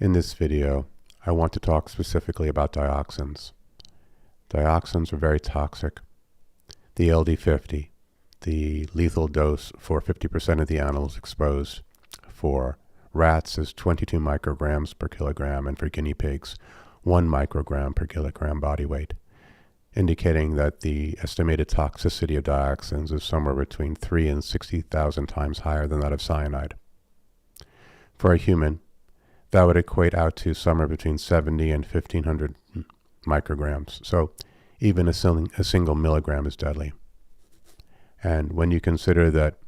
In this video, I want to talk specifically about dioxins. Dioxins are very toxic. The LD50, the lethal dose for 50% of the animals exposed for rats is 22 micrograms per kilogram, and for guinea pigs, 1 microgram per kilogram body weight, indicating that the estimated toxicity of dioxins is somewhere between 3 and 60,000 times higher than that of cyanide. For a human, that would equate out to somewhere between 70 and 1,500 micrograms. So even a single milligram is deadly. And when you consider that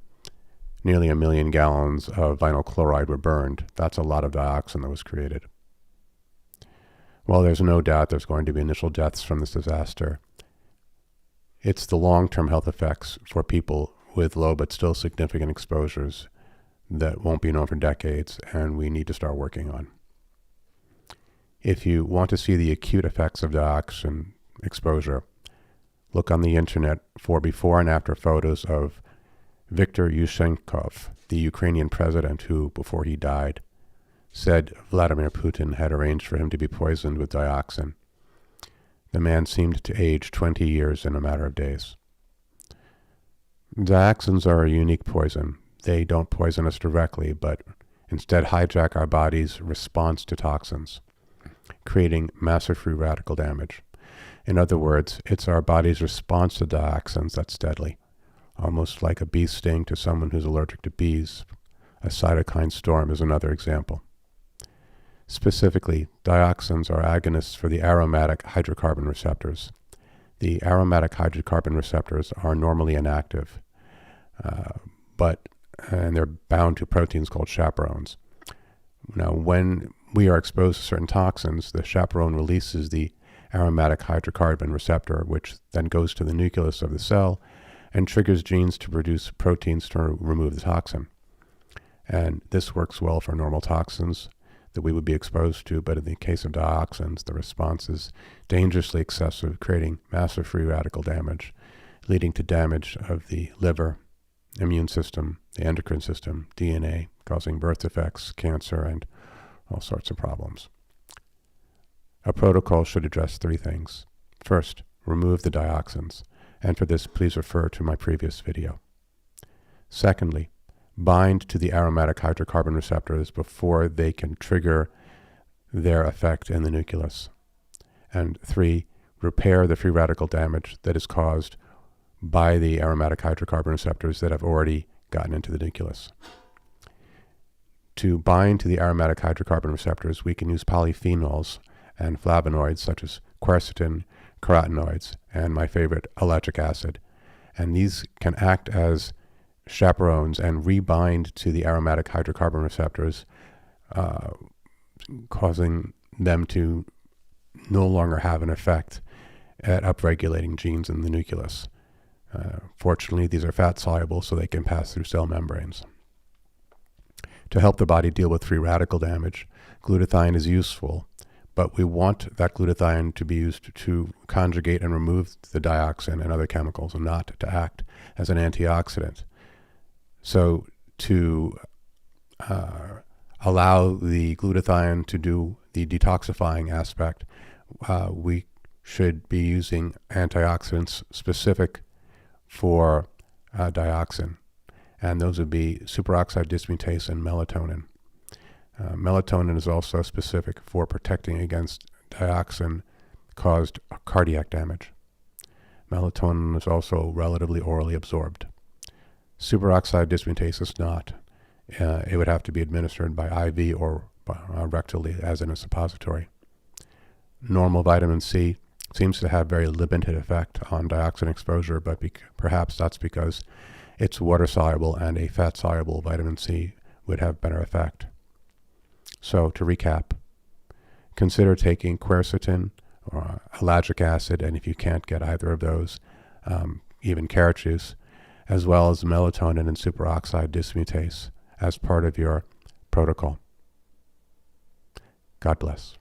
nearly 1 million gallons of vinyl chloride were burned, that's a lot of dioxin that was created. While there's no doubt there's going to be initial deaths from this disaster, it's the long-term health effects for people with low but still significant exposures that won't be known for decades, and we need to start working on. If you want to see the acute effects of dioxin exposure, look on the internet for before and after photos of Viktor Yushchenko, the Ukrainian president who, before he died, said Vladimir Putin had arranged for him to be poisoned with dioxin. The man seemed to age 20 years in a matter of days. Dioxins are a unique poison. They don't poison us directly, but instead hijack our body's response to toxins, creating massive free radical damage. In other words, it's our body's response to dioxins that's deadly, almost like a bee sting to someone who's allergic to bees. A cytokine storm is another example. Specifically, dioxins are agonists for the aromatic hydrocarbon receptors. The aromatic hydrocarbon receptors are normally inactive, and they're bound to proteins called chaperones. Now, when we are exposed to certain toxins, the chaperone releases the aromatic hydrocarbon receptor, which then goes to the nucleus of the cell and triggers genes to produce proteins to remove the toxin. And this works well for normal toxins that we would be exposed to, but in the case of dioxins, the response is dangerously excessive, creating massive free radical damage, leading to damage of the liver, immune system, the endocrine system, DNA, causing birth defects, cancer, and all sorts of problems. A protocol should address 3 things. First, remove the dioxins, and for this, please refer to my previous video. Secondly, bind to the aromatic hydrocarbon receptors before they can trigger their effect in the nucleus. And 3, repair the free radical damage that is caused by the aromatic hydrocarbon receptors that have already gotten into the nucleus. To bind to the aromatic hydrocarbon receptors, we can use polyphenols and flavonoids such as quercetin, carotenoids, and my favorite, ellagic acid. And these can act as chaperones and rebind to the aromatic hydrocarbon receptors, causing them to no longer have an effect at upregulating genes in the nucleus. Fortunately, these are fat-soluble, so they can pass through cell membranes. To help the body deal with free radical damage, glutathione is useful, but we want that glutathione to be used to conjugate and remove the dioxin and other chemicals, and not to act as an antioxidant. So to allow the glutathione to do the detoxifying aspect, we should be using antioxidants specific for dioxin, and those would be superoxide dismutase and melatonin. Melatonin is also specific for protecting against dioxin-caused cardiac damage. Melatonin is also relatively orally absorbed. Superoxide dismutase is not. It would have to be administered by IV or rectally, as in a suppository. Normal vitamin C seems to have very limited effect on dioxin exposure, but perhaps that's because it's water-soluble, and a fat-soluble vitamin C would have better effect. So to recap, consider taking quercetin or ellagic acid, and if you can't get either of those, even carrot juice, as well as melatonin and superoxide dismutase as part of your protocol. God bless.